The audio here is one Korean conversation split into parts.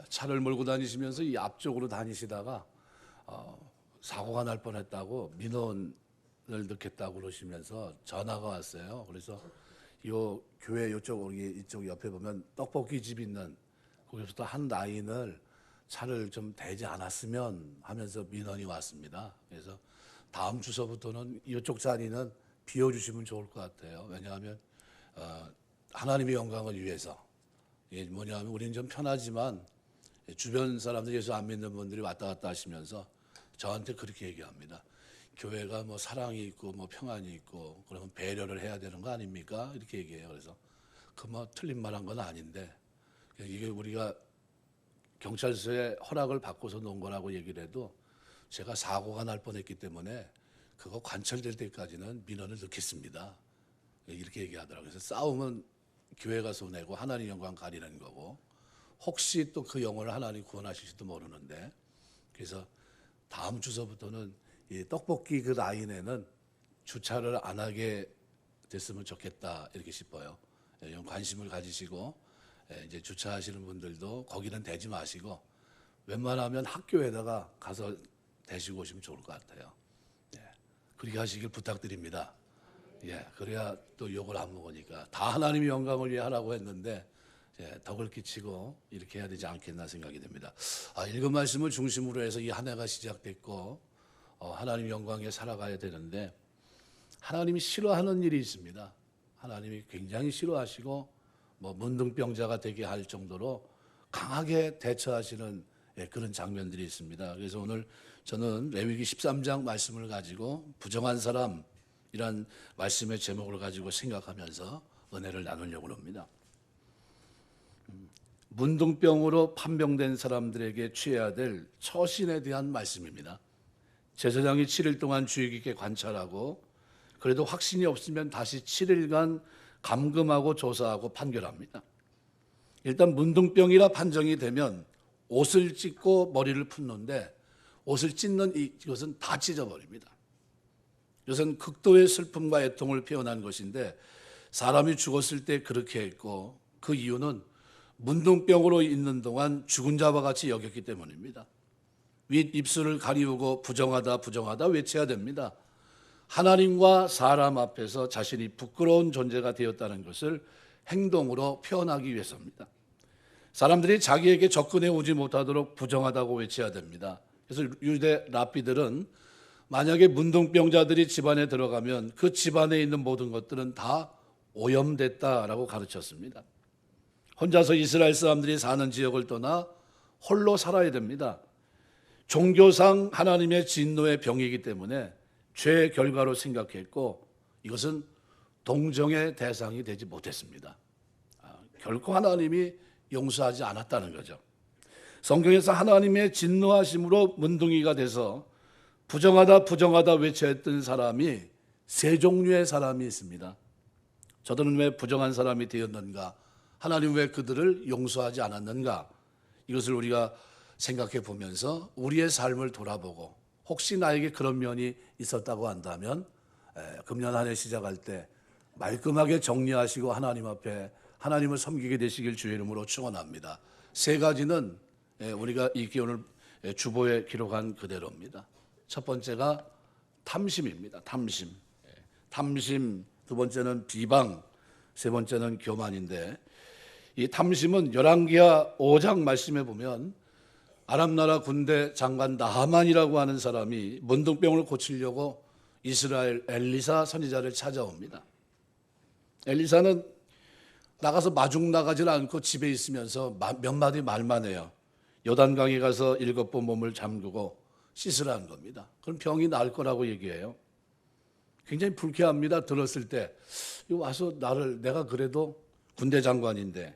차를 몰고 다니시면서 이 앞쪽으로 다니시다가 사고가 날 뻔했다고 민원을 넣겠다고 그러시면서 전화가 왔어요. 그래서 요 교회 요쪽 이쪽 옆에 보면 떡볶이 집 있는 거기서부터 한 라인을 차를 좀 대지 않았으면 하면서 민원이 왔습니다. 그래서 다음 주서부터는 이쪽 자리는 비워주시면 좋을 것 같아요. 왜냐하면 하나님의 영광을 위해서 이게 뭐냐면 우리는 좀 편하지만 주변 사람들 예수 안 믿는 분들이 왔다 갔다 하시면서 저한테 그렇게 얘기합니다. 교회가 뭐 사랑이 있고 뭐 평안이 있고 그러면 배려를 해야 되는 거 아닙니까? 이렇게 얘기해요. 그래서 그 뭐 틀린 말한 건 아닌데 이게 우리가 경찰서에 허락을 받고서 놓은 거라고 얘기를 해도 제가 사고가 날 뻔했기 때문에 그거 관철될 때까지는 민원을 넣겠습니다. 이렇게 얘기하더라고요. 그래서 싸움은 교회가 손해고 하나님 영광 가리는 거고 혹시 또 그 영혼을 하나님 구원하실지도 모르는데 그래서 다음 주서부터는 이 떡볶이 그 라인에는 주차를 안 하게 됐으면 좋겠다 이렇게 싶어요. 이런 관심을 가지시고 이제 주차하시는 분들도 거기는 대지 마시고 웬만하면 학교에다가 가서 대시고 오시면 좋을 것 같아요. 그렇게 하시길 부탁드립니다. 그래야 또 욕을 안 먹으니까 다 하나님의 영광을 위해 하라고 했는데 덕을 끼치고 이렇게 해야 되지 않겠나 생각이 됩니다. 읽은 말씀을 중심으로 해서 이 한 해가 시작됐고 하나님 영광에 살아가야 되는데 하나님이 싫어하는 일이 있습니다. 하나님이 굉장히 싫어하시고 뭐 문둥병자가 되게 할 정도로 강하게 대처하시는 그런 장면들이 있습니다. 그래서 오늘 저는 레위기 13장 말씀을 가지고 부정한 사람이란 말씀의 제목을 가지고 생각하면서 은혜를 나누려고 합니다. 문둥병으로 판병된 사람들에게 취해야 될 처신에 대한 말씀입니다. 제사장이 7일 동안 주의 깊게 관찰하고 그래도 확신이 없으면 다시 7일간 감금하고 조사하고 판결합니다. 일단 문둥병이라 판정이 되면 옷을 찢고 머리를 푸는데 옷을 찢는 이것은 다 찢어버립니다. 이것은 극도의 슬픔과 애통을 표현한 것인데 사람이 죽었을 때 그렇게 했고 그 이유는 문둥병으로 있는 동안 죽은 자와 같이 여겼기 때문입니다. 윗 입술을 가리우고 부정하다 부정하다 외쳐야 됩니다. 하나님과 사람 앞에서 자신이 부끄러운 존재가 되었다는 것을 행동으로 표현하기 위해서입니다. 사람들이 자기에게 접근해 오지 못하도록 부정하다고 외쳐야 됩니다. 그래서 유대 랍비들은 만약에 문둥병자들이 집안에 들어가면 그 집안에 있는 모든 것들은 다 오염됐다라고 가르쳤습니다. 혼자서 이스라엘 사람들이 사는 지역을 떠나 홀로 살아야 됩니다. 종교상 하나님의 진노의 병이기 때문에 죄의 결과로 생각했고 이것은 동정의 대상이 되지 못했습니다. 결코 하나님이 용서하지 않았다는 거죠. 성경에서 하나님의 진노하심으로 문둥이가 돼서 부정하다 부정하다 외쳐했던 사람이 세 종류의 사람이 있습니다. 저들은 왜 부정한 사람이 되었는가? 하나님 왜 그들을 용서하지 않았는가? 이것을 우리가 생각해 보면서 우리의 삶을 돌아보고 혹시 나에게 그런 면이 있었다고 한다면 금년 한 해 시작할 때 말끔하게 정리하시고 하나님 앞에 하나님을 섬기게 되시길 주의 이름으로 축원합니다. 세 가지는 우리가 이 기원을 주보에 기록한 그대로입니다. 첫 번째가 탐심입니다. 탐심, 두 번째는 비방, 세 번째는 교만인데 이 탐심은 열왕기하 5장 말씀에 보면 아람 나라 군대 장관 나하만이라고 하는 사람이 문둥병을 고치려고 이스라엘 엘리사 선지자를 찾아옵니다. 엘리사는 나가서 마중 나가질 않고 집에 있으면서 몇 마디 말만 해요. 요단강에 가서 7번 몸을 잠그고 씻으라는 겁니다. 그럼 병이 나을 거라고 얘기해요. 굉장히 불쾌합니다. 들었을 때 와서 내가 그래도 군대 장관인데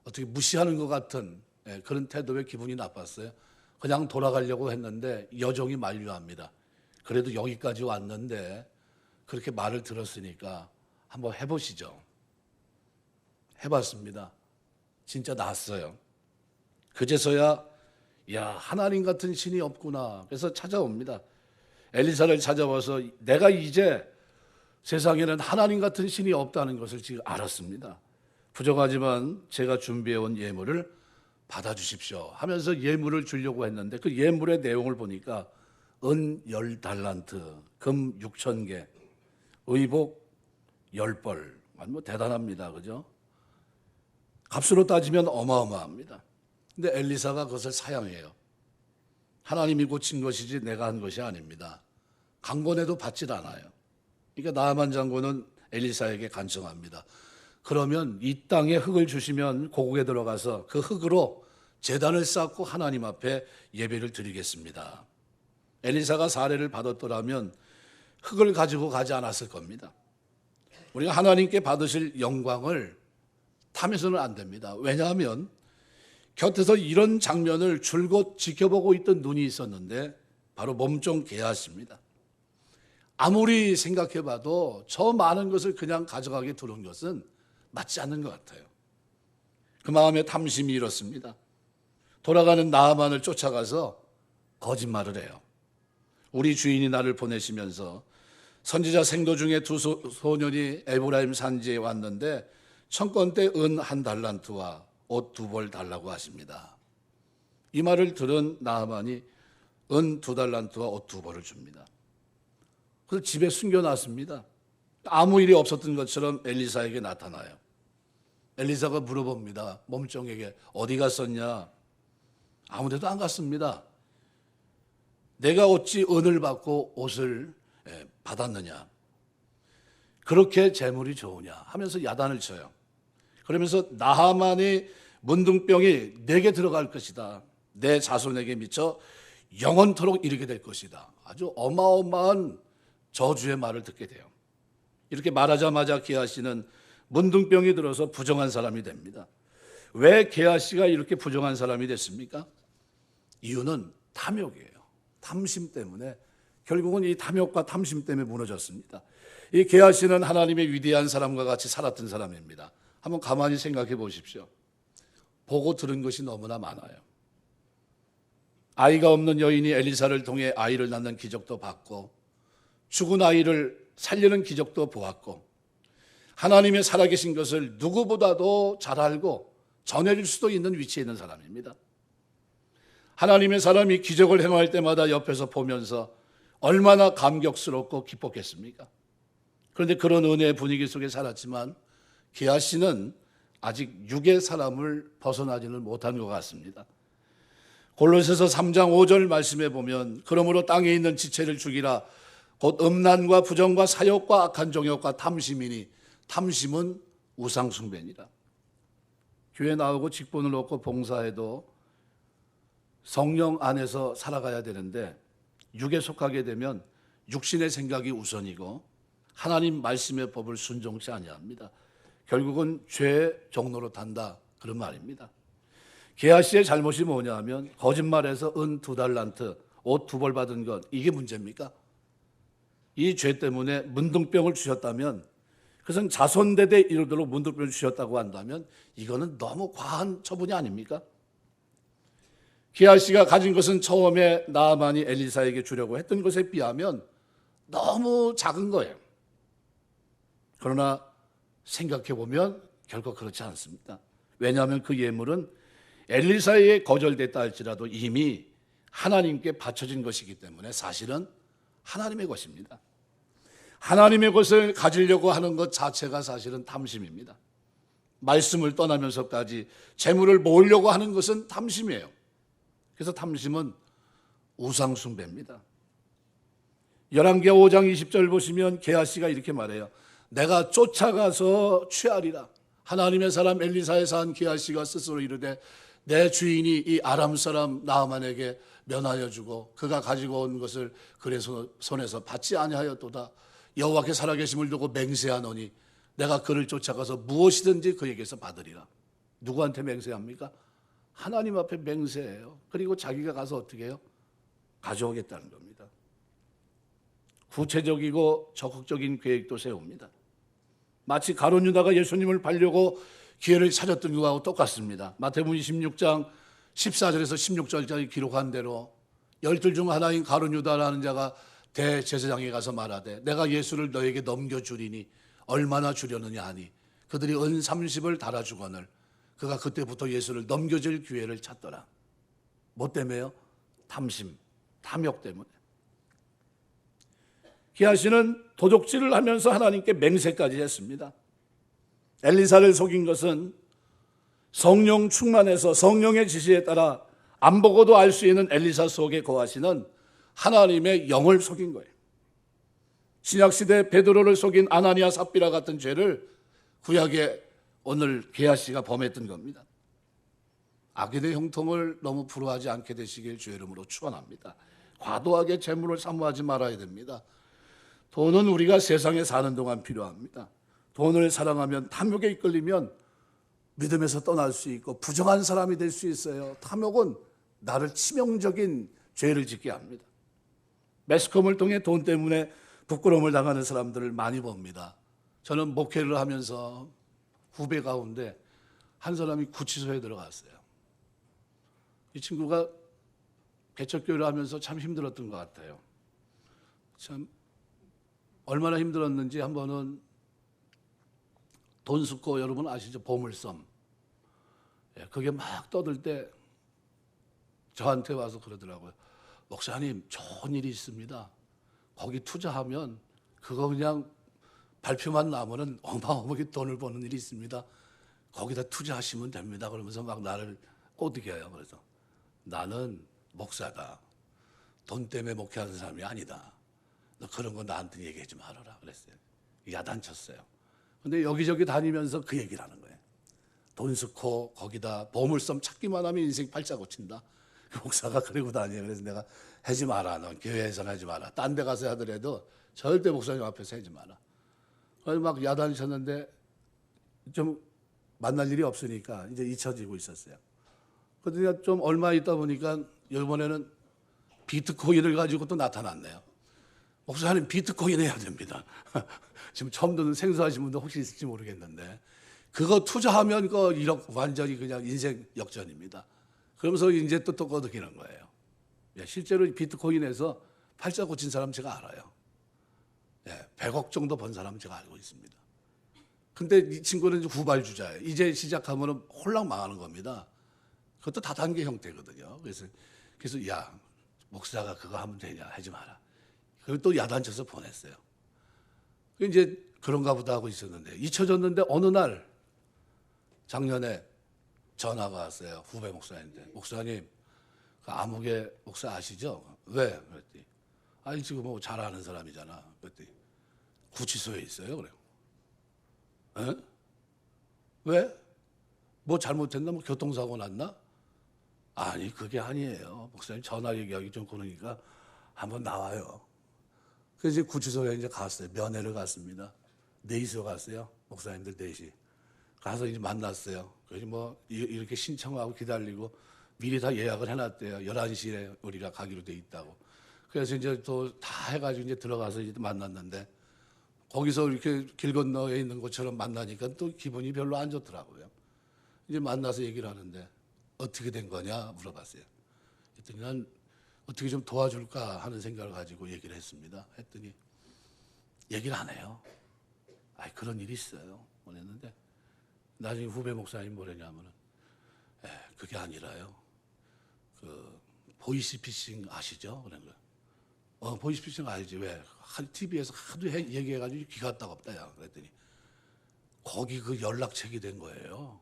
어떻게 무시하는 것 같은 그런 태도에 기분이 나빴어요. 그냥 돌아가려고 했는데 여종이 만류합니다. 그래도 여기까지 왔는데 그렇게 말을 들었으니까 한번 해보시죠. 해봤습니다. 진짜 낫어요. 그제서야 하나님 같은 신이 없구나. 그래서 찾아옵니다. 엘리사를 찾아와서 내가 이제 세상에는 하나님 같은 신이 없다는 것을 지금 알았습니다. 부정하지만 제가 준비해온 예물을 받아주십시오 하면서 예물을 주려고 했는데 그 예물의 내용을 보니까 은 10달란트, 금 6,000개, 의복 10벌. 뭐 대단합니다. 그죠? 값으로 따지면 어마어마합니다. 근데 엘리사가 그것을 사양해요. 하나님이 고친 것이지 내가 한 것이 아닙니다. 강권해도 받질 않아요. 그러니까 나아만 장군은 엘리사에게 간청합니다. 그러면 이 땅에 흙을 주시면 고국에 들어가서 그 흙으로 제단을 쌓고 하나님 앞에 예배를 드리겠습니다. 엘리사가 사례를 받았더라면 흙을 가지고 가지 않았을 겁니다. 우리가 하나님께 받으실 영광을 탐해서는 안 됩니다. 왜냐하면 곁에서 이런 장면을 줄곧 지켜보고 있던 눈이 있었는데 바로 몸종 게하시입니다. 아무리 생각해봐도 저 많은 것을 그냥 가져가게 두는 것은 맞지 않는 것 같아요. 그 마음에 탐심이 일었습니다. 돌아가는 나아만을 쫓아가서 거짓말을 해요. 우리 주인이 나를 보내시면서 선지자 생도 중에 두 소년이 에브라임 산지에 왔는데 청건 때 은 1달란트와 옷 2벌 달라고 하십니다. 이 말을 들은 나아만이 은 2달란트와 옷 2벌을 줍니다. 그래서 집에 숨겨놨습니다. 아무 일이 없었던 것처럼 엘리사에게 나타나요. 엘리사가 물어봅니다. 몸종에게 어디 갔었냐? 아무 데도 안 갔습니다. 내가 어찌 은을 받고 옷을 받았느냐? 그렇게 재물이 좋으냐? 하면서 야단을 쳐요. 그러면서 나하만의 문둥병이 내게 들어갈 것이다. 내 자손에게 미쳐 영원토록 이르게 될 것이다. 아주 어마어마한 저주의 말을 듣게 돼요. 이렇게 말하자마자 게하시는 문둥병이 들어서 부정한 사람이 됩니다. 왜 게하시가 이렇게 부정한 사람이 됐습니까? 이유는 탐욕이에요. 탐심 때문에 결국은 이 탐욕과 탐심 때문에 무너졌습니다. 이 게하시는 하나님의 위대한 사람과 같이 살았던 사람입니다. 한번 가만히 생각해 보십시오. 보고 들은 것이 너무나 많아요. 아이가 없는 여인이 엘리사를 통해 아이를 낳는 기적도 봤고 죽은 아이를 살리는 기적도 보았고 하나님의 살아계신 것을 누구보다도 잘 알고 전해줄 수도 있는 위치에 있는 사람입니다. 하나님의 사람이 기적을 행할 때마다 옆에서 보면서 얼마나 감격스럽고 기뻤겠습니까? 그런데 그런 은혜의 분위기 속에 살았지만 게하시는 아직 육의 사람을 벗어나지는 못한 것 같습니다. 골로새서 3장 5절 말씀에 보면 그러므로 땅에 있는 지체를 죽이라 곧 음란과 부정과 사욕과 악한 정욕과 탐심이니 탐심은 우상숭배니라. 교회 나오고 직분을 얻고 봉사해도 성령 안에서 살아가야 되는데 육에 속하게 되면 육신의 생각이 우선이고 하나님 말씀의 법을 순종치 아니합니다. 결국은 죄의 종로로 탄다 그런 말입니다. 게하시의 잘못이 뭐냐 하면 거짓말해서 은 2달란트, 옷 2벌 받은 것 이게 문제입니까? 이 죄 때문에 문둥병을 주셨다면 그것은 자손대대 이르도록 문둥병을 주셨다고 한다면 이거는 너무 과한 처분이 아닙니까? 게하시가 가진 것은 처음에 나아만이 엘리사에게 주려고 했던 것에 비하면 너무 작은 거예요. 그러나 생각해보면 결코 그렇지 않습니다. 왜냐하면 그 예물은 엘리사에게 거절됐다 할지라도 이미 하나님께 바쳐진 것이기 때문에 사실은 하나님의 것입니다. 하나님의 것을 가지려고 하는 것 자체가 사실은 탐심입니다. 말씀을 떠나면서까지 재물을 모으려고 하는 것은 탐심이에요. 그래서 탐심은 우상숭배입니다. 열왕기하 5장 20절 보시면 게하시가 이렇게 말해요. 내가 쫓아가서 취하리라. 하나님의 사람 엘리사의 산 게하시가 스스로 이르되 내 주인이 이 아람 사람 나아만에게 면하여 주고 그가 가지고 온 것을 그의 손에서 받지 아니하였도다. 여호와께 살아계심을 두고 맹세하노니 내가 그를 쫓아가서 무엇이든지 그에게서 받으리라. 누구한테 맹세합니까? 하나님 앞에 맹세해요. 그리고 자기가 가서 어떻게 해요? 가져오겠다는 겁니다. 구체적이고 적극적인 계획도 세웁니다. 마치 가룟 유다가 예수님을 밟려고 기회를 찾았던 것하고 똑같습니다. 마태복음 26장 14절에서 16절까지 기록한 대로 열둘 중 하나인 가룟 유다라는 자가 대제사장에 가서 말하되 내가 예수를 너에게 넘겨주리니 얼마나 주려느냐 하니 그들이 은 30을 달아주거늘 그가 그때부터 예수를 넘겨줄 기회를 찾더라. 뭐 때문에요? 탐심, 탐욕 때문에. 기하시는 도적질을 하면서 하나님께 맹세까지 했습니다. 엘리사를 속인 것은 성령 충만해서 성령의 지시에 따라 안 보고도 알 수 있는 엘리사 속에 거하시는 하나님의 영을 속인 거예요. 신약시대 베드로를 속인 아나니아 삽비라 같은 죄를 구약에 오늘 게하시가 범했던 겁니다. 악인의 형통을 너무 부러워하지 않게 되시길 주의 이름으로 축원합니다. 과도하게 재물을 사모하지 말아야 됩니다. 돈은 우리가 세상에 사는 동안 필요합니다. 돈을 사랑하면 탐욕에 이끌리면 믿음에서 떠날 수 있고 부정한 사람이 될 수 있어요. 탐욕은 나를 치명적인 죄를 짓게 합니다. 매스컴을 통해 돈 때문에 부끄러움을 당하는 사람들을 많이 봅니다. 저는 목회를 하면서 후배 가운데 한 사람이 구치소에 들어갔어요. 이 친구가 개척교회를 하면서 참 힘들었던 것 같아요. 참 얼마나 힘들었는지 한 번은 돈 숫고 여러분 아시죠? 보물섬. 그게 막 떠들 때 저한테 와서 그러더라고요. 목사님, 좋은 일이 있습니다. 거기 투자하면 그거 그냥 발표만 나면은 어마어마하게 돈을 버는 일이 있습니다. 거기다 투자하시면 됩니다. 그러면서 막 나를 꼬드겨요. 그래서 나는 목사다. 돈 때문에 목회하는 사람이 아니다. 너 그런 거 나한테 얘기하지 말아라 그랬어요. 야단쳤어요. 근데 여기저기 다니면서 그 얘기를 하는 거예요. 돈 싣고 거기다 보물섬 찾기만 하면 인생 팔자고 친다. 그 목사가 그러고 다녀요. 그래서 내가 하지 마라. 넌 교회에서 하지 마라. 딴 데 가서 하더라도 절대 목사님 앞에서 하지 마라. 그래서 막 야단을 쳤는데 좀 만날 일이 없으니까 이제 잊혀지고 있었어요. 그런데 좀 얼마 있다 보니까 이번에는 비트코인을 가지고 또 나타났네요. 목사님 비트코인 해야 됩니다. 지금 처음 듣는 생소하신 분도 혹시 있을지 모르겠는데 그거 투자하면 그 1억 완전히 그냥 인생 역전입니다. 그러면서 이제 또 꺼득이는 거예요. 실제로 비트코인에서 팔자 고친 사람 제가 알아요. 100억 정도 번 사람 제가 알고 있습니다. 근데 이 친구는 이제 후발주자예요. 이제 시작하면 홀랑 망하는 겁니다. 그것도 다단계 형태거든요. 그래서 야, 목사가 그거 하면 되냐? 하지 마라. 그리고 또 야단쳐서 보냈어요. 이제 그런가 보다 하고 있었는데 잊혀졌는데 어느 날 작년에 전화가 왔어요. 후배 목사님인데 목사님 그 아무개 목사 아시죠? 왜? 그랬더니 아니 지금 뭐 잘 아는 사람이잖아. 그랬더니 구치소에 있어요. 그래요. 에? 왜? 뭐 잘못했나? 뭐 교통사고 났나? 아니 그게 아니에요. 목사님 전화 얘기하기 좀 그러니까 한번 나와요. 그래서 이제 구치소에 이제 갔어요. 면회를 갔습니다. 넷이서 갔어요. 목사님들 넷이. 가서 이제 만났어요. 그래서 뭐 이렇게 신청하고 기다리고 미리 다 예약을 해놨대요. 11시에 우리가 가기로 돼 있다고. 그래서 이제 또 다 해가지고 이제 들어가서 이제 만났는데 거기서 이렇게 길 건너에 있는 것처럼 만나니까 또 기분이 별로 안 좋더라고요. 이제 만나서 얘기를 하는데 어떻게 된 거냐 물어봤어요. 그랬더니 난 어떻게 좀 도와줄까 하는 생각을 가지고 얘기를 했습니다. 했더니 얘기를 안 해요. 아이 그런 일이 있어요. 그랬는데 나중에 후배 목사님 뭐랬냐면은 그게 아니라요. 그 보이스피싱 아시죠? 그런 거. 보이스피싱 알지 왜? TV에서 하도 얘기해가지고 귀가 따갑다 야. 그랬더니 거기 그 연락책이 된 거예요.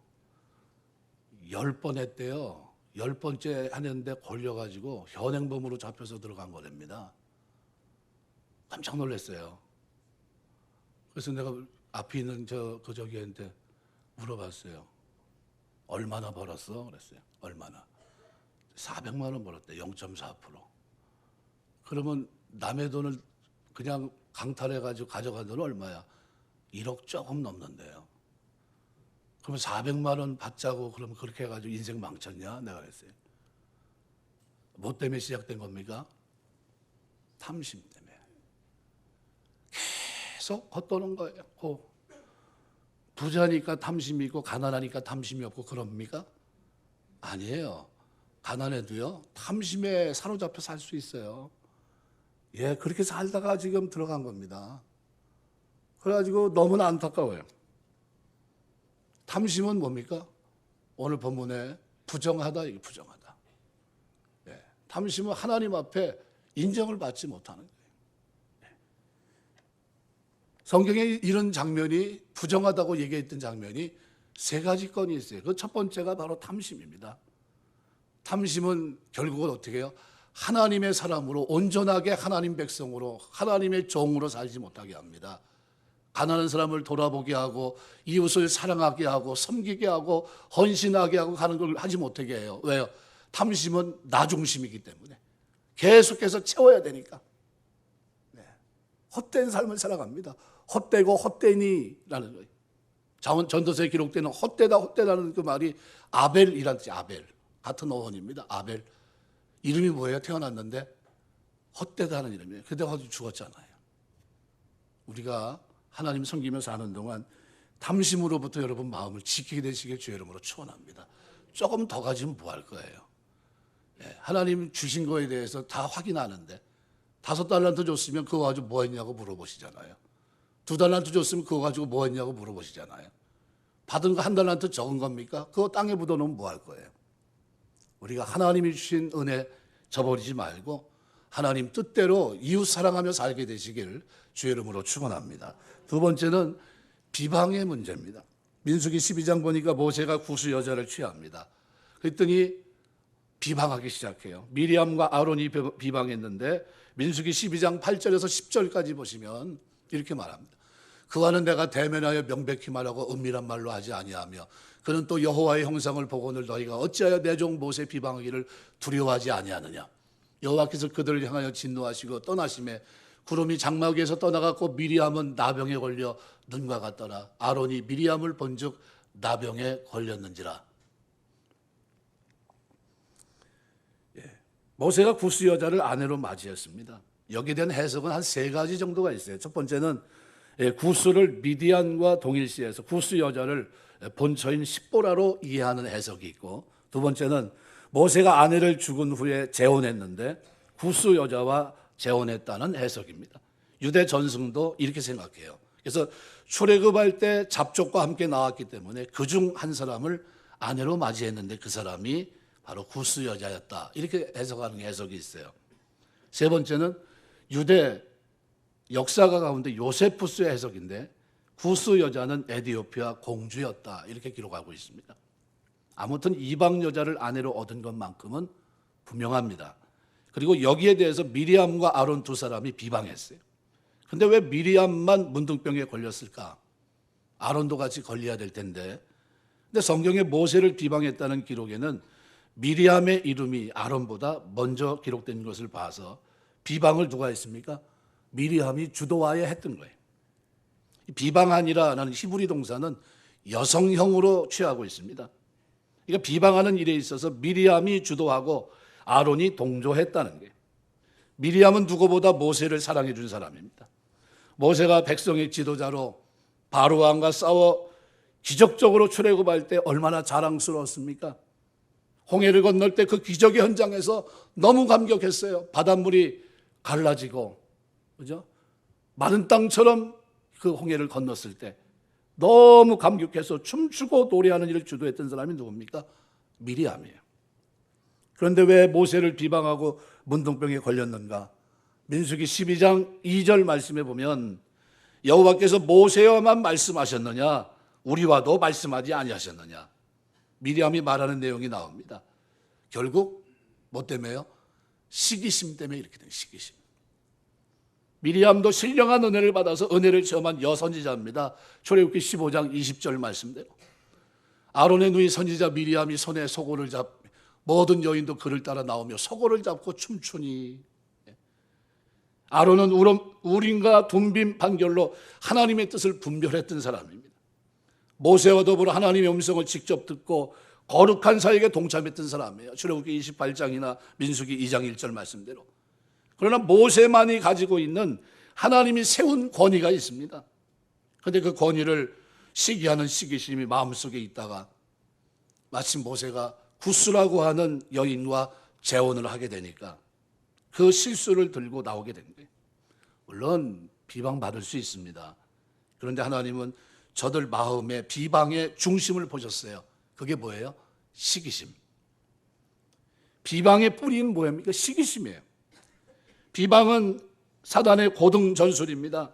10번 했대요. 10번째 하는데 걸려가지고 현행범으로 잡혀서 들어간 거랍니다. 깜짝 놀랐어요. 그래서 내가 앞에 있는 저기한테 물어봤어요. 얼마나 벌었어? 그랬어요. 얼마나? 400만 원 벌었대. 0.4%. 그러면 남의 돈을 그냥 강탈해가지고 가져간 돈은 얼마야? 1억 조금 넘는데요. 그러면 400만 원 받자고 그러면 그렇게 해가지고 인생 망쳤냐? 내가 그랬어요. 뭐 때문에 시작된 겁니까? 탐심 때문에. 계속 겉도는 거예요. 부자니까 탐심이 있고 가난하니까 탐심이 없고 그럽니까? 아니에요. 가난해도요. 탐심에 사로잡혀 살 수 있어요. 그렇게 살다가 지금 들어간 겁니다. 그래가지고 너무나 안타까워요. 탐심은 뭡니까? 오늘 본문에 부정하다, 이게 부정하다. 예. 탐심은 하나님 앞에 인정을 받지 못하는 거예요. 예. 성경에 이런 장면이 부정하다고 얘기했던 장면이 세 가지 건이 있어요. 그 첫 번째가 바로 탐심입니다. 탐심은 결국은 어떻게 해요? 하나님의 사람으로 온전하게 하나님 백성으로 하나님의 종으로 살지 못하게 합니다. 가난한 사람을 돌아보게 하고 이웃을 사랑하게 하고 섬기게 하고 헌신하게 하고 하는 걸 하지 못하게 해요. 왜요? 탐심은 나 중심이기 때문에 계속해서 채워야 되니까. 네. 헛된 삶을 살아갑니다. 헛되고 헛되니라는 거예요. 전도서에 기록되는 헛되다 헛되다는 그 말이 아벨이라는 뜻이 아벨. 같은 어원입니다. 아벨. 이름이 뭐예요? 태어났는데 헛되다는 이름이에요. 그때 죽었잖아요. 우리가 하나님 섬기면서 사는 동안 탐심으로부터 여러분 마음을 지키게 되시길 주의 이름으로 축원합니다. 조금 더 가지면 뭐 할 거예요? 예, 하나님 주신 거에 대해서 다 확인하는데 5달란트 줬으면 그거 가지고 뭐 했냐고 물어보시잖아요. 2달란트 줬으면 그거 가지고 뭐 했냐고 물어보시잖아요. 받은 거 1달란트 적은 겁니까? 그거 땅에 묻어놓으면 뭐 할 거예요? 우리가 하나님이 주신 은혜 저버리지 말고 하나님 뜻대로 이웃 사랑하며 살게 되시길 주의 이름으로 축원합니다. 두 번째는 비방의 문제입니다. 민수기 12장 보니까 모세가 구스 여자를 취합니다. 그랬더니 비방하기 시작해요. 미리암과 아론이 비방했는데 민수기 12장 8절에서 10절까지 보시면 이렇게 말합니다. 그와는 내가 대면하여 명백히 말하고 은밀한 말로 하지 아니하며 그는 또 여호와의 형상을 보고는 너희가 어찌하여 내 종 모세 비방하기를 두려워하지 아니하느냐. 여호와께서 그들을 향하여 진노하시고 떠나심에 구름이 장막 위에서 떠나갔고 미리암은 나병에 걸려 눈과 같더라. 아론이 미리암을 본즉 나병에 걸렸는지라. 예. 모세가 구스 여자를 아내로 맞이했습니다. 여기에 대한 해석은 한 3가지 정도가 있어요. 첫 번째는 구스를 미디안과 동일시해서 구스 여자를 본처인 십보라로 이해하는 해석이 있고, 두 번째는 모세가 아내를 죽은 후에 재혼했는데 구스 여자와 재혼했다는 해석입니다. 유대 전승도 이렇게 생각해요. 그래서 출애굽할 때 잡족과 함께 나왔기 때문에 그중 한 사람을 아내로 맞이했는데 그 사람이 바로 구스 여자였다. 이렇게 해석하는 해석이 있어요. 세 번째는 유대 역사가 가운데 요세푸스의 해석인데 구스 여자는 에디오피아 공주였다. 이렇게 기록하고 있습니다. 아무튼 이방 여자를 아내로 얻은 것만큼은 분명합니다. 그리고 여기에 대해서 미리암과 아론 두 사람이 비방했어요. 근데 왜 미리암만 문둥병에 걸렸을까? 아론도 같이 걸려야 될 텐데. 근데 성경에 모세를 비방했다는 기록에는 미리암의 이름이 아론보다 먼저 기록된 것을 봐서 비방을 누가 했습니까? 미리암이 주도하여 했던 거예요. 비방하니라는 히브리 동사는 여성형으로 취하고 있습니다. 그러니까 비방하는 일에 있어서 미리암이 주도하고 아론이 동조했다는 거예요. 미리암은 누구보다 모세를 사랑해 준 사람입니다. 모세가 백성의 지도자로 바로왕과 싸워 기적적으로 출애굽할 때 얼마나 자랑스러웠습니까? 홍해를 건널 때 그 기적의 현장에서 너무 감격했어요. 바닷물이 갈라지고, 그죠? 마른 땅처럼 그 홍해를 건넜을 때 너무 감격해서 춤추고 노래하는 일을 주도했던 사람이 누굽니까? 미리암이에요. 그런데 왜 모세를 비방하고 문둥병에 걸렸는가? 민수기 12장 2절 말씀에 보면 여호와께서 모세와만 말씀하셨느냐? 우리와도 말씀하지 아니하셨느냐? 미리암이 말하는 내용이 나옵니다. 결국 뭐 때문에요? 시기심 때문에 이렇게 된 시기심. 미리암도 신령한 은혜를 받아서 은혜를 체험한 여선지자입니다. 출애굽기 15장 20절 말씀대로 아론의 누이 선지자 미리암이 손에 소고를 잡 모든 여인도 그를 따라 나오며 소고를 잡고 춤추니 아론은 우림과 둠빔 판결로 하나님의 뜻을 분별했던 사람입니다. 모세와 더불어 하나님의 음성을 직접 듣고 거룩한 사역에 동참했던 사람이에요. 출애굽기 28장이나 민수기 2장 1절 말씀대로. 그러나 모세만이 가지고 있는 하나님이 세운 권위가 있습니다. 그런데 그 권위를 시기하는 시기심이 마음속에 있다가 마침 모세가 구스라고 하는 여인과 재혼을 하게 되니까 그 실수를 들고 나오게 된 거예요. 물론 비방받을 수 있습니다. 그런데 하나님은 저들 마음의 비방의 중심을 보셨어요. 그게 뭐예요? 시기심. 비방의 뿌리는 뭐입니까? 시기심이에요. 비방은 사단의 고등 전술입니다.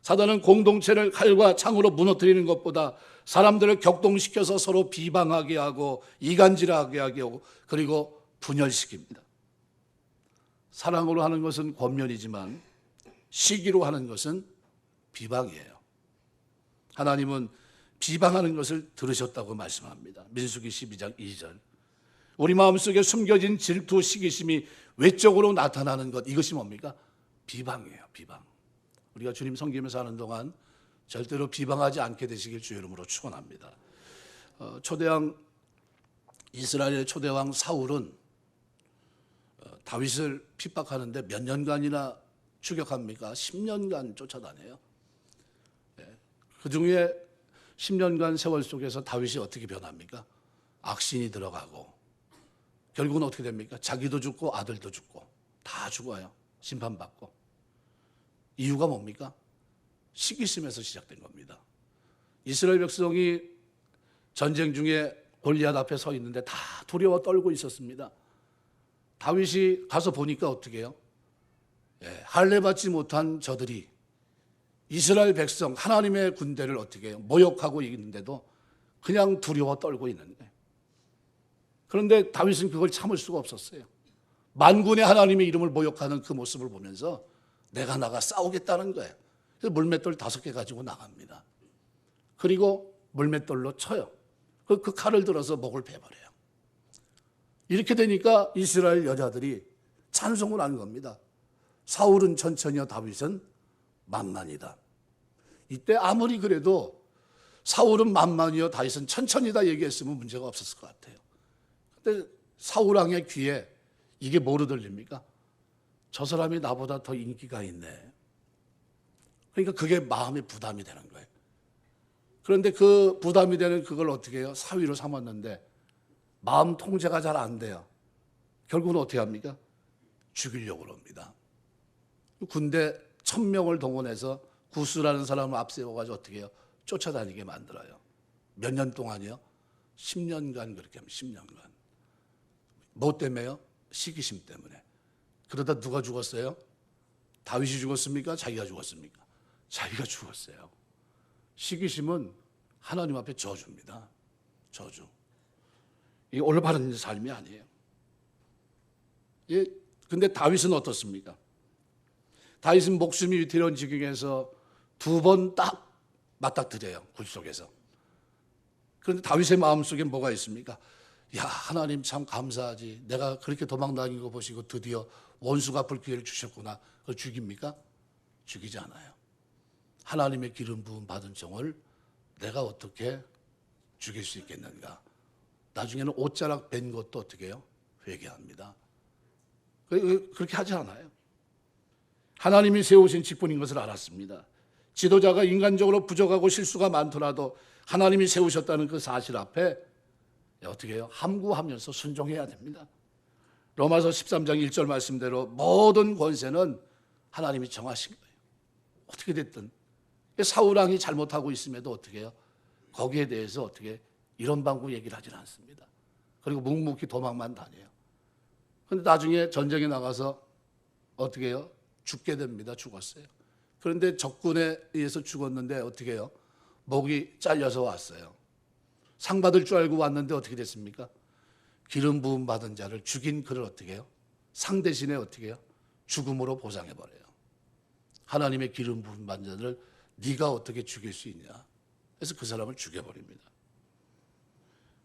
사단은 공동체를 칼과 창으로 무너뜨리는 것보다 사람들을 격동시켜서 서로 비방하게 하고 이간질하게 하고 그리고 분열시킵니다. 사랑으로 하는 것은 권면이지만 시기로 하는 것은 비방이에요. 하나님은 비방하는 것을 들으셨다고 말씀합니다. 민수기 12장 2절. 우리 마음속에 숨겨진 질투, 시기심이 외적으로 나타나는 것, 이것이 뭡니까? 비방이에요. 비방. 우리가 주님 섬기면서 하는 동안 절대로 비방하지 않게 되시길 주의 이름으로 축원합니다. 초대왕, 이스라엘의 초대왕 사울은 다윗을 핍박하는데 몇 년간이나 추격합니까? 10년간 쫓아다녀요. 그 중에 10년간 세월 속에서 다윗이 어떻게 변합니까? 악신이 들어가고 결국은 어떻게 됩니까? 자기도 죽고 아들도 죽고 다 죽어요. 심판받고. 이유가 뭡니까? 시기심에서 시작된 겁니다. 이스라엘 백성이 전쟁 중에 골리앗 앞에 서 있는데 다 두려워 떨고 있었습니다. 다윗이 가서 보니까 어떻게 해요? 할례 받지 못한 저들이 이스라엘 백성 하나님의 군대를 어떻게 해요? 모욕하고 있는데도 그냥 두려워 떨고 있는 거예요. 그런데 다윗은 그걸 참을 수가 없었어요. 만군의 하나님의 이름을 모욕하는 그 모습을 보면서 내가 나가 싸우겠다는 거예요. 그래서 물맷돌 5개 가지고 나갑니다. 그리고 물맷돌로 쳐요. 그 칼을 들어서 목을 베버려요. 이렇게 되니까 이스라엘 여자들이 찬송을 하는 겁니다. 사울은 천천히요, 다윗은 만만이다. 이때 아무리 그래도 사울은 만만이요, 다윗은 천천히다 얘기했으면 문제가 없었을 것 같아요. 근데 사울 왕의 귀에 이게 뭐로 들립니까? 저 사람이 나보다 더 인기가 있네. 그러니까 그게 마음의 부담이 되는 거예요. 그런데 그 부담이 되는 그걸 어떻게 해요? 사위로 삼았는데 마음 통제가 잘 안 돼요. 결국은 어떻게 합니까? 죽이려고 합니다. 군대 1000명을 동원해서 구스라는 사람을 앞세워가지고 어떻게 해요? 쫓아다니게 만들어요. 몇 년 동안이요? 10년간 그렇게 하면 10년간. 뭐 때문에요? 시기심 때문에. 그러다 누가 죽었어요? 다윗이 죽었습니까? 자기가 죽었습니까? 자기가 죽었어요. 시기심은 하나님 앞에 저주입니다. 저주. 이게 올바른 삶이 아니에요. 근데 다윗은 어떻습니까? 다윗은 목숨이 위태로운 지경에서 2번 딱 맞닥뜨려요. 굴 속에서. 그런데 다윗의 마음속에 뭐가 있습니까? 야, 하나님 참 감사하지. 내가 그렇게 도망다니는 거 보시고 드디어 원수가 갚을 기회를 주셨구나. 그걸 죽입니까? 죽이지 않아요. 하나님의 기름 부음 받은 종을 내가 어떻게 죽일 수 있겠는가. 나중에는 옷자락 벤 것도 어떻게 해요? 회개합니다. 그렇게 하지 않아요. 하나님이 세우신 직분인 것을 알았습니다. 지도자가 인간적으로 부족하고 실수가 많더라도 하나님이 세우셨다는 그 사실 앞에 어떻게 해요? 함구하면서 순종해야 됩니다. 로마서 13장 1절 말씀대로 모든 권세는 하나님이 정하신 거예요. 어떻게 됐든. 사울왕이 잘못하고 있음에도 어떻게 해요? 거기에 대해서 어떻게 이런 방구 얘기를 하지는 않습니다. 그리고 묵묵히 도망만 다녀요. 그런데 나중에 전쟁에 나가서 어떻게 해요? 죽게 됩니다. 죽었어요. 그런데 적군에 의해서 죽었는데 어떻게 해요? 목이 잘려서 왔어요. 상 받을 줄 알고 왔는데 어떻게 됐습니까? 기름 부음 받은 자를 죽인 그를 어떻게 해요? 상 대신에 어떻게 해요? 죽음으로 보상해버려요. 하나님의 기름 부음 받은 자를 네가 어떻게 죽일 수 있냐? 그래서 그 사람을 죽여버립니다.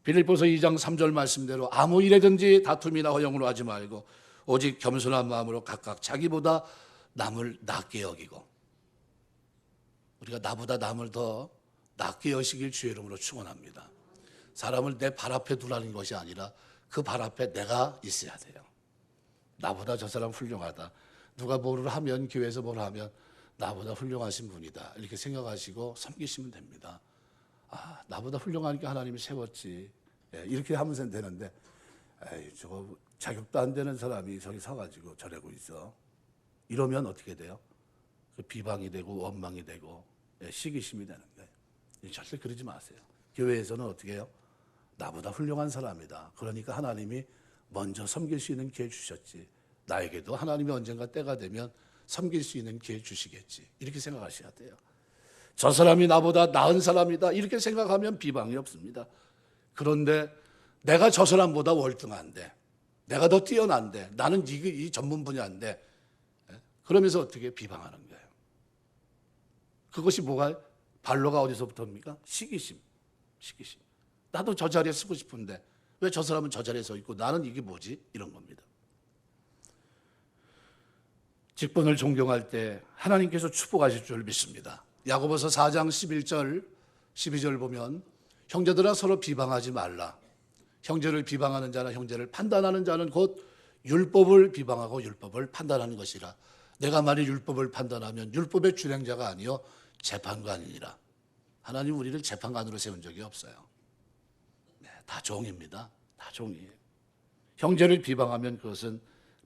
빌립보서 2장 3절 말씀대로 아무 일에든지 다툼이나 허용으로 하지 말고 오직 겸손한 마음으로 각각 자기보다 남을 낮게 여기고, 우리가 나보다 남을 더 낮게 여기길 주의 이름으로 축원합니다. 사람을 내 발 앞에 두라는 것이 아니라 그 발 앞에 내가 있어야 돼요. 나보다 저 사람 훌륭하다. 누가 뭐를 하면, 교회에서 뭘 하면 나보다 훌륭하신 분이다. 이렇게 생각하시고 섬기시면 됩니다. 아, 나보다 훌륭하니까 하나님이 세웠지. 이렇게 하면 되는데, 에이, 저거 자격도 안 되는 사람이 저기 서가지고 저러고 있어. 이러면 어떻게 돼요? 그 비방이 되고 원망이 되고 시기심이 되는 거예요. 절대 그러지 마세요. 교회에서는 어떻게 해요? 나보다 훌륭한 사람이다. 그러니까 하나님이 먼저 섬길 수 있는 기회 주셨지. 나에게도 하나님이 언젠가 때가 되면 섬길 수 있는 기회 주시겠지. 이렇게 생각하셔야 돼요. 저 사람이 나보다 나은 사람이다. 이렇게 생각하면 비방이 없습니다. 그런데 내가 저 사람보다 월등한데, 내가 더 뛰어난데, 나는 이 전문 분야인데, 그러면서 어떻게 비방하는 거예요? 그것이 뭐가, 반로가 어디서부터입니까? 시기심. 나도 저 자리에 서고 싶은데 왜 저 사람은 저 자리에 서 있고 나는 이게 뭐지? 이런 겁니다. 직분을 존경할 때 하나님께서 축복하실 줄 믿습니다. 야고보서 4장 11절, 12절 보면 형제들아 서로 비방하지 말라. 형제를 비방하는 자나 형제를 판단하는 자는 곧 율법을 비방하고 율법을 판단하는 것이라. 내가 만일 율법을 판단하면 율법의 준행자가 아니요 재판관이니라. 하나님 우리를 재판관으로 세운 적이 없어요. 네, 다 종입니다. 다 종이에요. 형제를 비방하면 그것은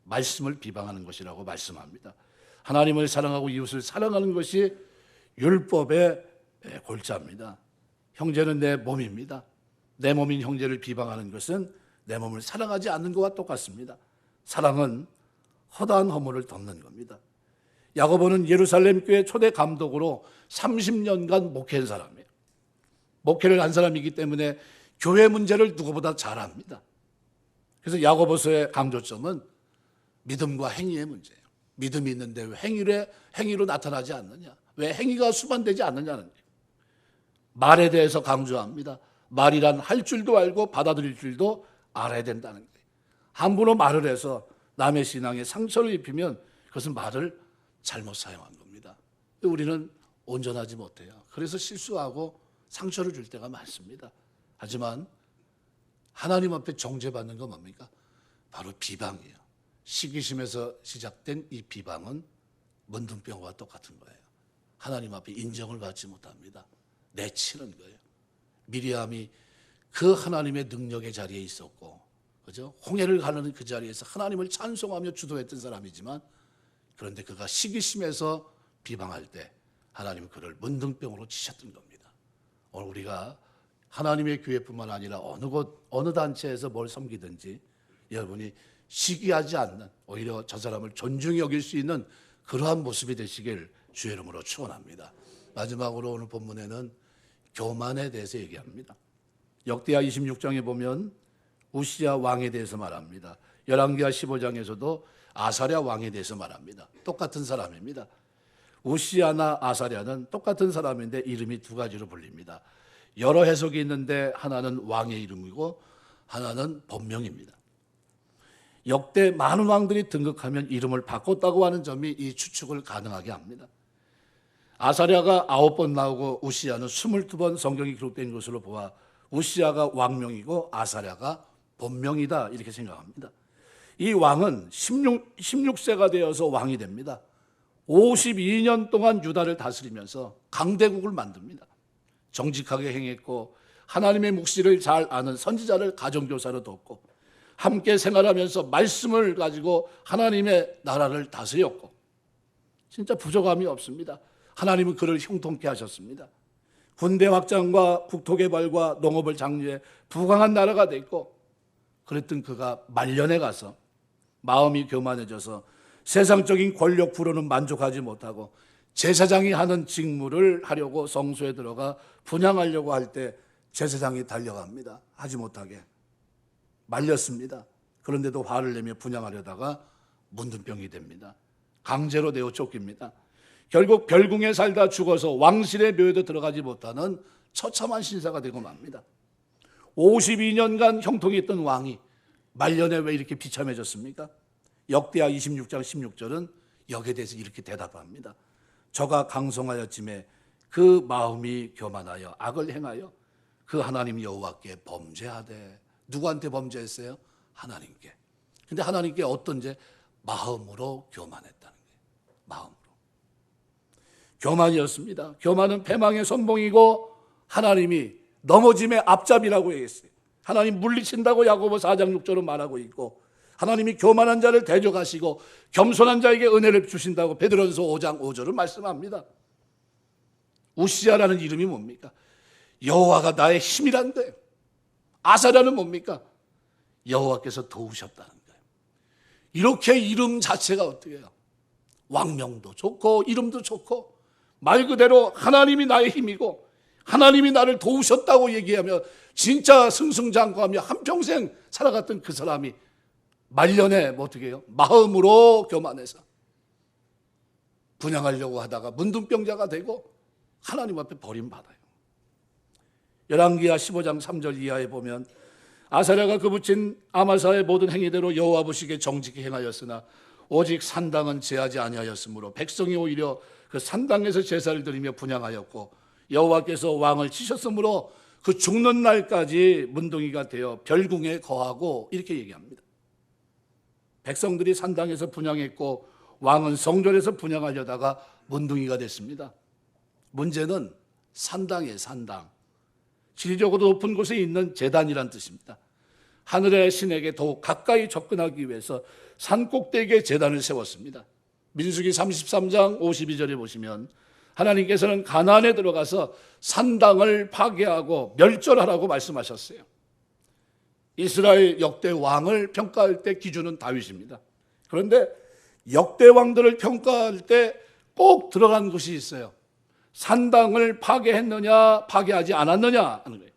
말씀을 비방하는 것이라고 말씀합니다. 하나님을 사랑하고 이웃을 사랑하는 것이 율법의 골자입니다. 형제는 내 몸입니다. 내 몸인 형제를 비방하는 것은 내 몸을 사랑하지 않는 것과 똑같습니다. 사랑은 허다한 허물을 덮는 겁니다. 야고보는 예루살렘 교회 초대 감독으로 30년간 목회한 사람이에요. 목회를 한 사람이기 때문에 교회 문제를 누구보다 잘 압니다. 그래서 야고보서의 강조점은 믿음과 행위의 문제예요. 믿음이 있는데 왜 행위로 나타나지 않느냐? 왜 행위가 수반되지 않느냐는 거예요. 말에 대해서 강조합니다. 말이란 할 줄도 알고 받아들일 줄도 알아야 된다는 거예요. 함부로 말을 해서 남의 신앙에 상처를 입히면 그것은 말을 잘못 사용한 겁니다. 우리는 온전하지 못해요. 그래서 실수하고 상처를 줄 때가 많습니다. 하지만 하나님 앞에 정죄받는 건 뭡니까? 바로 비방이에요. 시기심에서 시작된 이 비방은 문둥병과 똑같은 거예요. 하나님 앞에 인정을 받지 못합니다. 내치는 거예요. 미리암이 그 하나님의 능력의 자리에 있었고, 그죠? 홍해를 가르는 그 자리에서 하나님을 찬송하며 주도했던 사람이지만, 그런데 그가 시기심에서 비방할 때 하나님은 그를 문둥병으로 치셨던 겁니다. 오늘 우리가 하나님의 교회뿐만 아니라 어느 곳, 어느 단체에서 뭘 섬기든지 여러분이 시기하지 않는, 오히려 저 사람을 존중히 여길 수 있는 그러한 모습이 되시길 주의 이름으로 축원합니다. 마지막으로 오늘 본문에는 교만에 대해서 얘기합니다. 역대하 26장에 보면 우시야 왕에 대해서 말합니다. 열왕기하 15장에서도 아사랴 왕에 대해서 말합니다. 똑같은 사람입니다. 우시야나 아사랴는 똑같은 사람인데 이름이 두 가지로 불립니다. 여러 해석이 있는데 하나는 왕의 이름이고 하나는 본명입니다. 역대 많은 왕들이 등극하면 이름을 바꿨다고 하는 점이 이 추측을 가능하게 합니다. 아사랴가 9번 나오고 우시야는 22번 성경이 기록된 것으로 보아 우시야가 왕명이고 아사랴가 본명이다 이렇게 생각합니다. 이 왕은 16세가 되어서 왕이 됩니다. 52년 동안 유다를 다스리면서 강대국을 만듭니다. 정직하게 행했고 하나님의 묵시를 잘 아는 선지자를 가정교사로 뒀고 함께 생활하면서 말씀을 가지고 하나님의 나라를 다스렸고 진짜 부족함이 없습니다. 하나님은 그를 형통케 하셨습니다. 군대 확장과 국토개발과 농업을 장려해 부강한 나라가 됐고 그랬던 그가 말년에 가서 마음이 교만해져서 세상적인 권력 부로는 만족하지 못하고 제사장이 하는 직무를 하려고 성소에 들어가 분향하려고 할 때 제사장이 달려갑니다. 하지 못하게 말렸습니다. 그런데도 화를 내며 분향하려다가 문둥병이 됩니다. 강제로 내어 쫓깁니다. 결국 별궁에 살다 죽어서 왕실의 묘에도 들어가지 못하는 처참한 신사가 되고 맙니다. 52년간 형통했던 왕이 말년에 왜 이렇게 비참해졌습니까? 역대하 26장 16절은 여기에 대해서 이렇게 대답합니다. 저가 강성하였음에 그 마음이 교만하여 악을 행하여 그 하나님 여호와께 범죄하되. 누구한테 범죄했어요? 하나님께. 근데 하나님께 어떤 죄? 마음으로 교만했다는 거예요. 마음으로. 교만이었습니다. 교만은 패망의 선봉이고 하나님이 넘어짐의 앞잡이라고 얘기했어요. 하나님 물리친다고 야고보 4장 6절은 말하고 있고 하나님이 교만한 자를 대적하시고 겸손한 자에게 은혜를 주신다고 베드로전서 5장 5절은 말씀합니다. 우시야라는 이름이 뭡니까? 여호와가 나의 힘이란데 아사랴는 뭡니까? 여호와께서 도우셨다는 거예요. 이렇게 이름 자체가 어떻게 해요? 왕명도 좋고 이름도 좋고 말 그대로 하나님이 나의 힘이고 하나님이 나를 도우셨다고 얘기하며 진짜 승승장구하며 한평생 살아갔던 그 사람이 말년에 어떻게 해요? 마음으로 교만해서 분양하려고 하다가 문둥병자가 되고 하나님 앞에 버림받아요. 열왕기하 15장 3절 이하에 보면 아사랴가 그 붙인 아마사의 모든 행위대로 여호와 보시기에 정직히 행하였으나 오직 산당은 제하지 아니하였으므로 백성이 오히려 그 산당에서 제사를 드리며 분향하였고 여호와께서 왕을 치셨으므로 그 죽는 날까지 문둥이가 되어 별궁에 거하고 이렇게 얘기합니다. 백성들이 산당에서 분향했고 왕은 성전에서 분향하려다가 문둥이가 됐습니다. 문제는 산당이에요. 산당. 지리적으로 높은 곳에 있는 제단이란 뜻입니다. 하늘의 신에게 더욱 가까이 접근하기 위해서 산 꼭대기에 제단을 세웠습니다. 민수기 33장 52절에 보시면 하나님께서는 가나안에 들어가서 산당을 파괴하고 멸절하라고 말씀하셨어요. 이스라엘 역대 왕을 평가할 때 기준은 다윗입니다. 그런데 역대 왕들을 평가할 때 꼭 들어간 것이 있어요. 산당을 파괴했느냐 파괴하지 않았느냐 하는 거예요.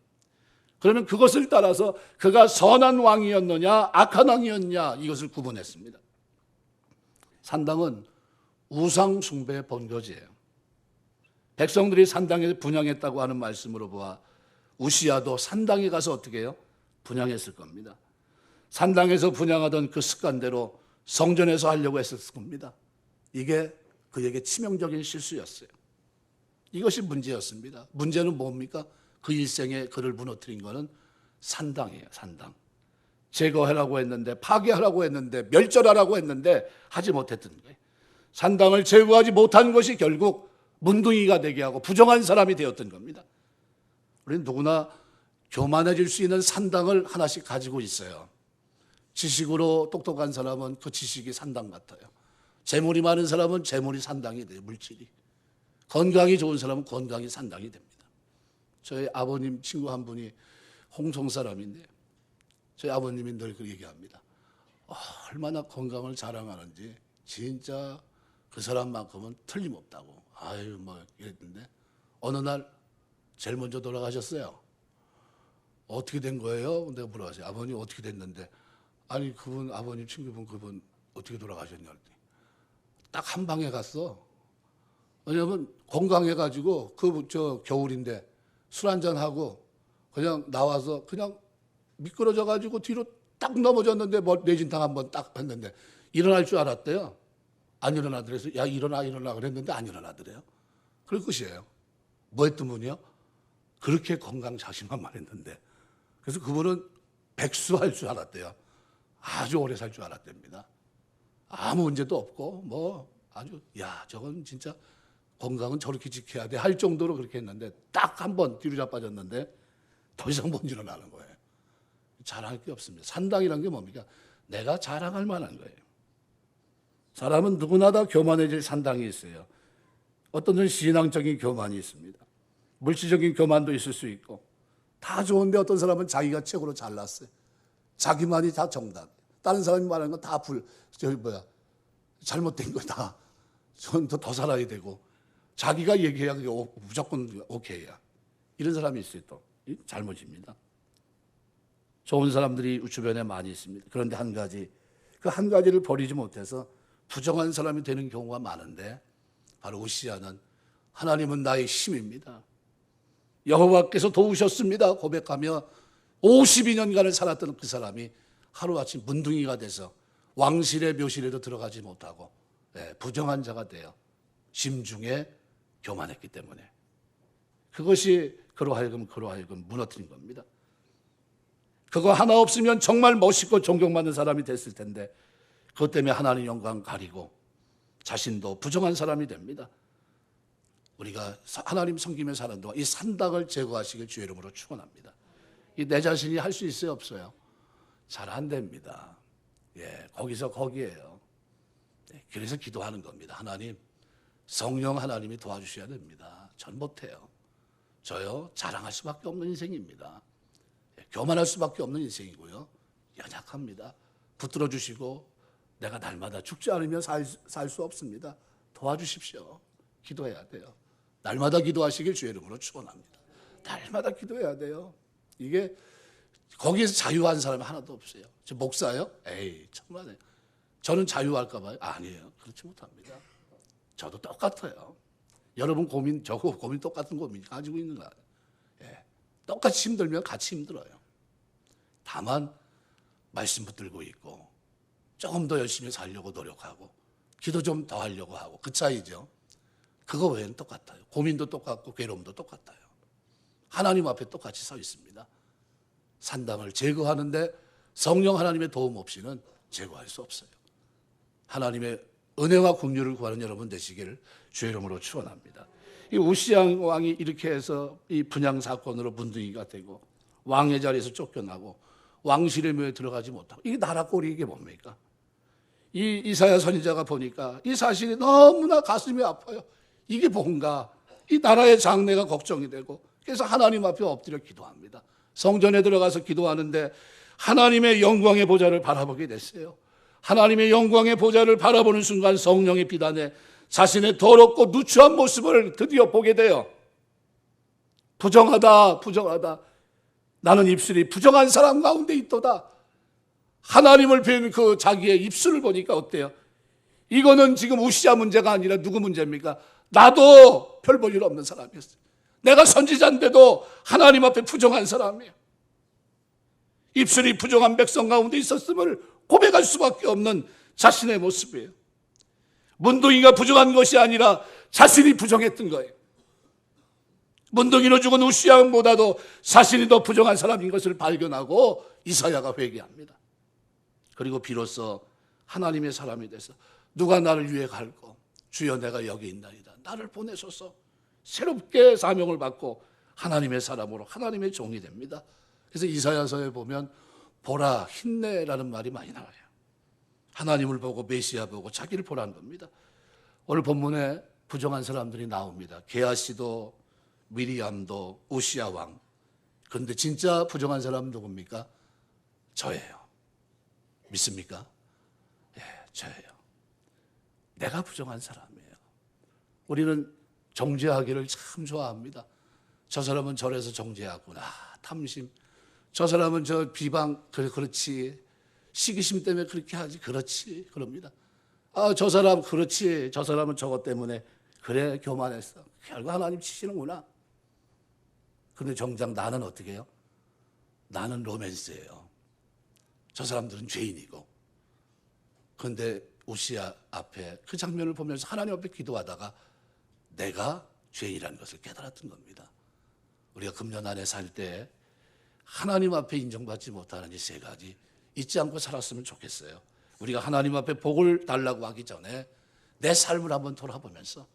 그러면 그것을 따라서 그가 선한 왕이었느냐 악한 왕이었느냐 이것을 구분했습니다. 산당은 우상 숭배의 본거지예요. 백성들이 산당에 분향했다고 하는 말씀으로 보아 우시야도 산당에 가서 어떻게 해요? 분향했을 겁니다. 산당에서 분향하던 그 습관대로 성전에서 하려고 했을 겁니다. 이게 그에게 치명적인 실수였어요. 이것이 문제였습니다. 문제는 뭡니까? 그 일생에 그를 무너뜨린 것은 산당이에요. 산당. 제거하라고 했는데 파괴하라고 했는데 멸절하라고 했는데 하지 못했던 거예요. 산당을 제거하지 못한 것이 결국 문둥이가 되게 하고 부정한 사람이 되었던 겁니다. 우리는 누구나 교만해질 수 있는 산당을 하나씩 가지고 있어요. 지식으로 똑똑한 사람은 그 지식이 산당 같아요. 재물이 많은 사람은 재물이 산당이 돼요. 물질이. 건강이 좋은 사람은 건강이 산당이 됩니다. 저희 아버님 친구 한 분이 홍성 사람인데 저희 아버님이 늘 그 얘기합니다. 얼마나 건강을 자랑하는지 진짜 그 사람만큼은 틀림없다고. 아유 뭐 이랬는데 어느 날 제일 먼저 돌아가셨어요. 어떻게 된 거예요? 내가 물어봤어요. 아버님 어떻게 됐는데 아니 그분 아버님 친구분 그분 어떻게 돌아가셨냐 했더니 딱 한 방에 갔어. 왜냐면 건강해가지고 그 겨울인데 술 한잔 하고 그냥 나와서 그냥 미끄러져가지고 뒤로 딱 넘어졌는데 뭐 뇌진탕 한번 딱 했는데 일어날 줄 알았대요. 안 일어나더래서 야 일어나 그랬는데 안 일어나더래요. 그럴 것이에요. 뭐 했던 분이요? 그렇게 건강 자신만만했는데 그래서 그분은 백수할 줄 알았대요. 아주 오래 살 줄 알았답니다. 아무 문제도 없고 뭐 아주 야 저건 진짜 건강은 저렇게 지켜야 돼 할 정도로 그렇게 했는데 딱 한 번 뒤로 자빠졌는데 더 이상 못 일어나는 거예요. 자랑할 게 없습니다. 산당이란 게 뭡니까? 내가 자랑할 만한 거예요. 사람은 누구나 다 교만해질 산당이 있어요. 어떤 건 신앙적인 교만이 있습니다. 물질적인 교만도 있을 수 있고 다 좋은데 어떤 사람은 자기가 최고로 잘났어요. 자기만이 다 정답. 다른 사람이 말하는 건 다 잘못된 거다. 전 더 살아야 되고 자기가 얘기해야 그게 무조건 오케이야. 이런 사람이 있어요. 또 잘못입니다. 좋은 사람들이 주변에 많이 있습니다. 그런데 한 가지 그 한 가지를 버리지 못해서 부정한 사람이 되는 경우가 많은데 바로 우시야는 하나님은 나의 힘입니다. 여호와께서 도우셨습니다. 고백하며 52년간을 살았던 그 사람이 하루아침 문둥이가 돼서 왕실의 묘실에도 들어가지 못하고 부정한 자가 되어 심중에 교만했기 때문에 그것이 그로 하여금 무너뜨린 겁니다. 그거 하나 없으면 정말 멋있고 존경받는 사람이 됐을 텐데 그것 때문에 하나님 영광 가리고 자신도 부정한 사람이 됩니다. 우리가 하나님 섬기며 사는 동안 이 산당을 제거하시길 주의 이름으로 축원합니다. 이 내 자신이 할 수 있어요 없어요? 잘 안 됩니다. 거기서 거기에요. 그래서 기도하는 겁니다. 하나님 성령 하나님이 도와주셔야 됩니다. 전 못해요. 저요 자랑할 수밖에 없는 인생입니다. 교만할 수밖에 없는 인생이고요. 연약합니다. 붙들어 주시고 내가 날마다 죽지 않으면 살 수 없습니다. 도와주십시오. 기도해야 돼요. 날마다 기도하시길 주의 이름으로 축원합니다. 날마다 기도해야 돼요. 이게 거기에서 자유한 사람이 하나도 없어요. 저 목사요? 에이 정말 저는 자유할까 봐요. 아니에요. 그렇지 못합니다. 저도 똑같아요. 여러분 고민, 저거 고민 똑같은 고민 가지고 있는 거예요. 예. 똑같이 힘들면 같이 힘들어요. 다만 말씀 붙들고 있고 조금 더 열심히 살려고 노력하고 기도 좀 더 하려고 하고 그 차이죠. 그거 외에는 똑같아요. 고민도 똑같고 괴로움도 똑같아요. 하나님 앞에 똑같이 서 있습니다. 산당을 제거하는데 성령 하나님의 도움 없이는 제거할 수 없어요. 하나님의 은혜와 긍휼을 구하는 여러분 되시기를 주의 이름으로 축원합니다. 이 우시야 왕이 이렇게 해서 이 분향 사건으로 문둥이가 되고 왕의 자리에서 쫓겨나고 왕실의 묘에 들어가지 못하고 이게 나라 꼴이 이게 뭡니까? 이 이사야 선지자가 보니까 이 사실이 너무나 가슴이 아파요. 이게 뭔가 이 나라의 장래가 걱정이 되고 그래서 하나님 앞에 엎드려 기도합니다. 성전에 들어가서 기도하는데 하나님의 영광의 보좌를 바라보게 됐어요. 하나님의 영광의 보좌를 바라보는 순간 성령의 비단에 자신의 더럽고 누추한 모습을 드디어 보게 돼요. 부정하다, 부정하다. 나는 입술이 부정한 사람 가운데 있도다. 하나님을 뵌 그 자기의 입술을 보니까 어때요? 이거는 지금 우시야 문제가 아니라 누구 문제입니까? 나도 별 볼 일 없는 사람이었어요. 내가 선지자인데도 하나님 앞에 부정한 사람이에요. 입술이 부정한 백성 가운데 있었음을 고백할 수밖에 없는 자신의 모습이에요. 문둥이가 부정한 것이 아니라 자신이 부정했던 거예요. 문둥이로 죽은 우시야 왕보다도 자신이 더 부정한 사람인 것을 발견하고 이사야가 회개합니다. 그리고 비로소 하나님의 사람이 돼서 누가 나를 위해 갈고 주여 내가 여기 있나이다. 나를 보내소서. 새롭게 사명을 받고 하나님의 사람으로 하나님의 종이 됩니다. 그래서 이사야서에 보면 보라 힘내라는 말이 많이 나와요. 하나님을 보고 메시아 보고 자기를 보라는 겁니다. 오늘 본문에 부정한 사람들이 나옵니다. 게하시도 미리암도 우시야 왕. 그런데 진짜 부정한 사람은 누굽니까? 저예요. 믿습니까? 예, 저예요. 내가 부정한 사람이에요. 우리는 정죄하기를 참 좋아합니다. 저 사람은 저래서 정죄하구나. 탐심. 저 사람은 저 비방. 그렇지. 시기심 때문에 그렇게 하지. 그렇지. 그럽니다. 저 사람 그렇지. 저 사람은 저것 때문에 그래 교만했어. 결국 하나님 치시는구나. 그런데 정작 나는 어떻게 해요? 나는 로맨스예요. 저 사람들은 죄인이고. 그런데 우시야 앞에 그 장면을 보면서 하나님 앞에 기도하다가 내가 죄인이라는 것을 깨달았던 겁니다. 우리가 금년 안에 살 때 하나님 앞에 인정받지 못하는 이 세 가지 잊지 않고 살았으면 좋겠어요. 우리가 하나님 앞에 복을 달라고 하기 전에 내 삶을 한번 돌아보면서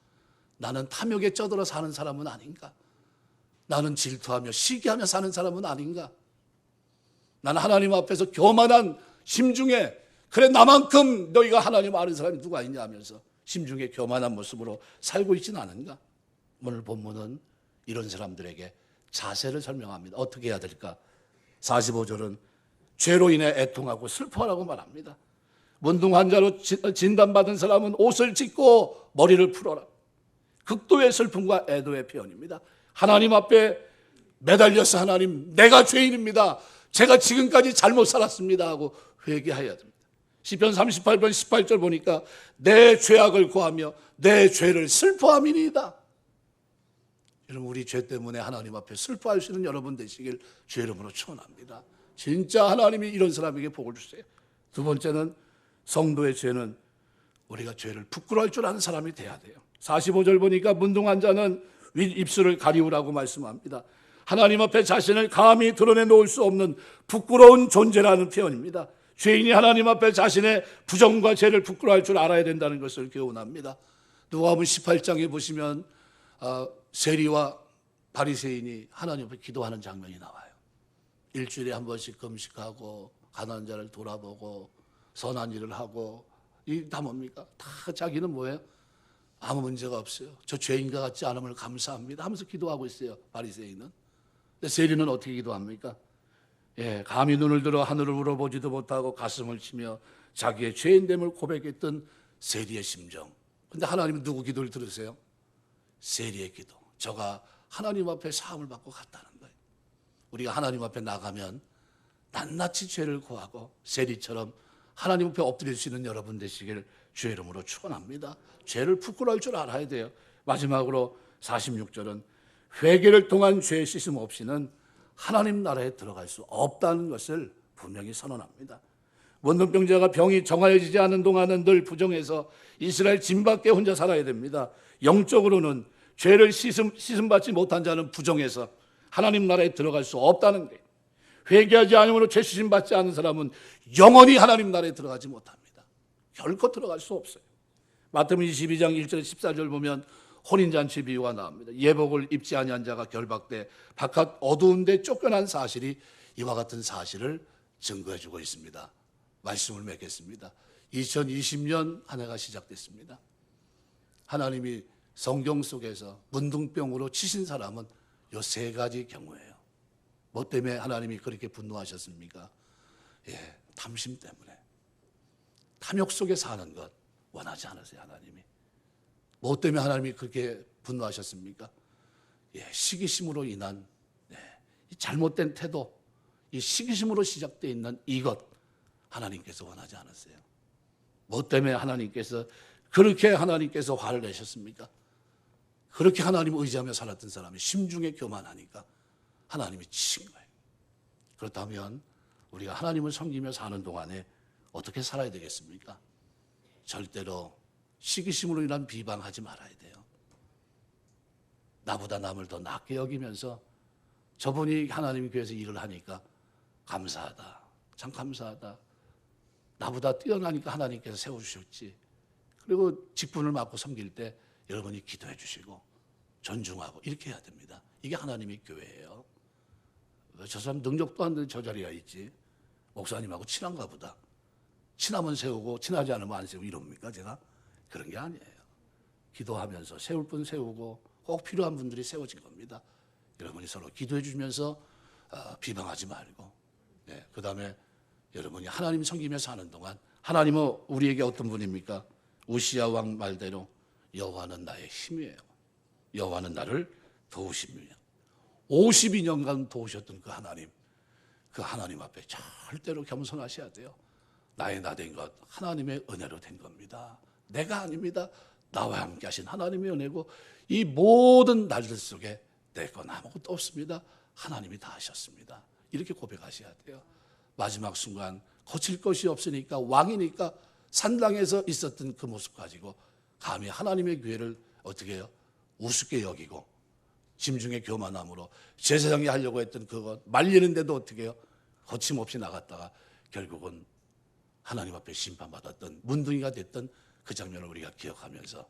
나는 탐욕에 쩌들어 사는 사람은 아닌가? 나는 질투하며 시기하며 사는 사람은 아닌가? 나는 하나님 앞에서 교만한 심중에 그래 나만큼 너희가 하나님 아는 사람이 누가 있냐 하면서 심중에 교만한 모습으로 살고 있지는 않은가? 오늘 본문은 이런 사람들에게 자세를 설명합니다. 어떻게 해야 될까? 45절은 죄로 인해 애통하고 슬퍼하라고 말합니다. 문둥 환자로 진단받은 사람은 옷을 찢고 머리를 풀어라. 극도의 슬픔과 애도의 표현입니다. 하나님 앞에 매달려서 하나님 내가 죄인입니다. 제가 지금까지 잘못 살았습니다 하고 회개해야 됩니다. 시편 38편 18절 보니까 내 죄악을 고하며 내 죄를 슬퍼함이니이다. 여러분 우리 죄 때문에 하나님 앞에 슬퍼할 수 있는 여러분 되시길 주의 이름으로 축원합니다. 진짜 하나님이 이런 사람에게 복을 주세요. 두 번째는 성도의 죄는 우리가 죄를 부끄러워할 줄 아는 사람이 돼야 돼요. 45절 보니까 문둥한 자는 윗입술을 가리우라고 말씀합니다. 하나님 앞에 자신을 감히 드러내 놓을 수 없는 부끄러운 존재라는 표현입니다. 죄인이 하나님 앞에 자신의 부정과 죄를 부끄러워할 줄 알아야 된다는 것을 교훈합니다. 누가복음 18장에 보시면 세리와 바리새인이 하나님 앞에 기도하는 장면이 나와요. 일주일에 한 번씩 금식하고 가난한 자를 돌아보고 선한 일을 하고 이 다 뭡니까? 다 자기는 뭐예요? 아무 문제가 없어요. 저 죄인과 같지 않음을 감사합니다 하면서 기도하고 있어요. 바리새인은. 근데 세리는 어떻게 기도합니까? 감히 눈을 들어 하늘을 우러보지도 못하고 가슴을 치며 자기의 죄인됨을 고백했던 세리의 심정. 근데 하나님은 누구 기도를 들으세요? 세리의 기도. 저가 하나님 앞에 사함을 받고 갔다는 거예요. 우리가 하나님 앞에 나가면 낱낱이 죄를 고하고 세리처럼 하나님 앞에 엎드릴 수 있는 여러분 되시길 주의 이름으로 축원합니다. 죄를 부끄러울 줄 알아야 돼요. 마지막으로 46절은 회개를 통한 죄 씻음 없이는 하나님 나라에 들어갈 수 없다는 것을 분명히 선언합니다. 원동병자가 병이 정하여지지 않은 동안은 늘 부정해서 이스라엘 짐 밖에 혼자 살아야 됩니다. 영적으로는 죄를 씻음받지 못한 자는 부정해서 하나님 나라에 들어갈 수 없다는 거예요. 회개하지 않으므로 죄 씻음받지 않은 사람은 영원히 하나님 나라에 들어가지 못합니다. 결코 들어갈 수 없어요. 마태복음 22장 1절 14절 보면 혼인잔치 비유가 나옵니다. 예복을 입지 아니한 자가 결박돼 바깥 어두운 데 쫓겨난 사실이 이와 같은 사실을 증거해 주고 있습니다. 말씀을 맺겠습니다. 2020년 한 해가 시작됐습니다. 하나님이 성경 속에서 문둥병으로 치신 사람은 이 세 가지 경우예요. 뭐 때문에 하나님이 그렇게 분노하셨습니까? 탐심 때문에. 탐욕 속에 사는 것 원하지 않으세요, 하나님이. 뭐 때문에 하나님이 그렇게 분노하셨습니까? 시기심으로 인한 이 잘못된 태도, 이 시기심으로 시작되어 있는 이것 하나님께서 원하지 않으세요. 뭐 때문에 하나님께서 그렇게 하나님께서 화를 내셨습니까? 그렇게 하나님 의지하며 살았던 사람이 심중에 교만하니까 하나님이 치신 거예요. 그렇다면 우리가 하나님을 섬기며 사는 동안에 어떻게 살아야 되겠습니까? 절대로 시기심으로 인한 비방하지 말아야 돼요. 나보다 남을 더 낮게 여기면서 저분이 하나님 교회에서 일을 하니까 감사하다. 참 감사하다. 나보다 뛰어나니까 하나님께서 세워주셨지. 그리고 직분을 맡고 섬길 때 여러분이 기도해 주시고 존중하고 이렇게 해야 됩니다. 이게 하나님의 교회예요. 저 사람 능력도 안 되는 저 자리에 있지. 목사님하고 친한가 보다. 친하면 세우고 친하지 않으면 안 세우고 이럽니까 제가? 그런 게 아니에요. 기도하면서 세울 분 세우고 꼭 필요한 분들이 세워진 겁니다. 여러분이 서로 기도해 주면서 비방하지 말고 그 다음에 여러분이 하나님 섬기며 사는 동안 하나님은 우리에게 어떤 분입니까? 우시야 왕 말대로 여호와는 나의 힘이에요. 여호와는 나를 도우십니다. 52년간 도우셨던 그 하나님 앞에 절대로 겸손하셔야 돼요. 나의 나 된 것 하나님의 은혜로 된 겁니다. 내가 아닙니다. 나와 함께 하신 하나님의 은혜고 이 모든 날들 속에 내 건 아무것도 없습니다. 하나님이 다 하셨습니다. 이렇게 고백하셔야 돼요. 마지막 순간 거칠 것이 없으니까 왕이니까 산당에서 있었던 그 모습 가지고 감히 하나님의 교회를 어떻게 해요? 우습게 여기고 짐중에 교만함으로 제사장이 하려고 했던 그것 말리는데도 어떻게 해요? 거침없이 나갔다가 결국은 하나님 앞에 심판받았던 문둥이가 됐던 그 장면을 우리가 기억하면서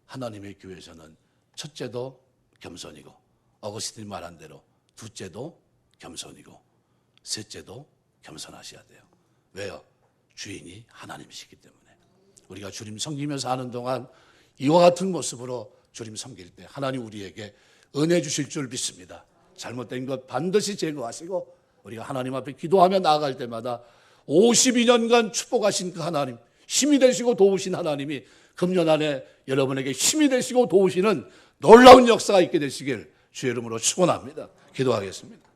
하나님의 교회에서는 첫째도 겸손이고 어거스틴이 말한 대로 둘째도 겸손이고 셋째도 겸손하셔야 돼요. 왜요? 주인이 하나님이시기 때문에. 우리가 주님 섬기며 사는 동안 이와 같은 모습으로 주님 섬길 때 하나님 우리에게 은혜 주실 줄 믿습니다. 잘못된 것 반드시 제거하시고 우리가 하나님 앞에 기도하며 나아갈 때마다 52년간 축복하신 그 하나님, 힘이 되시고 도우신 하나님이 금년 안에 여러분에게 힘이 되시고 도우시는 놀라운 역사가 있게 되시길 주의 이름으로 축원합니다. 기도하겠습니다.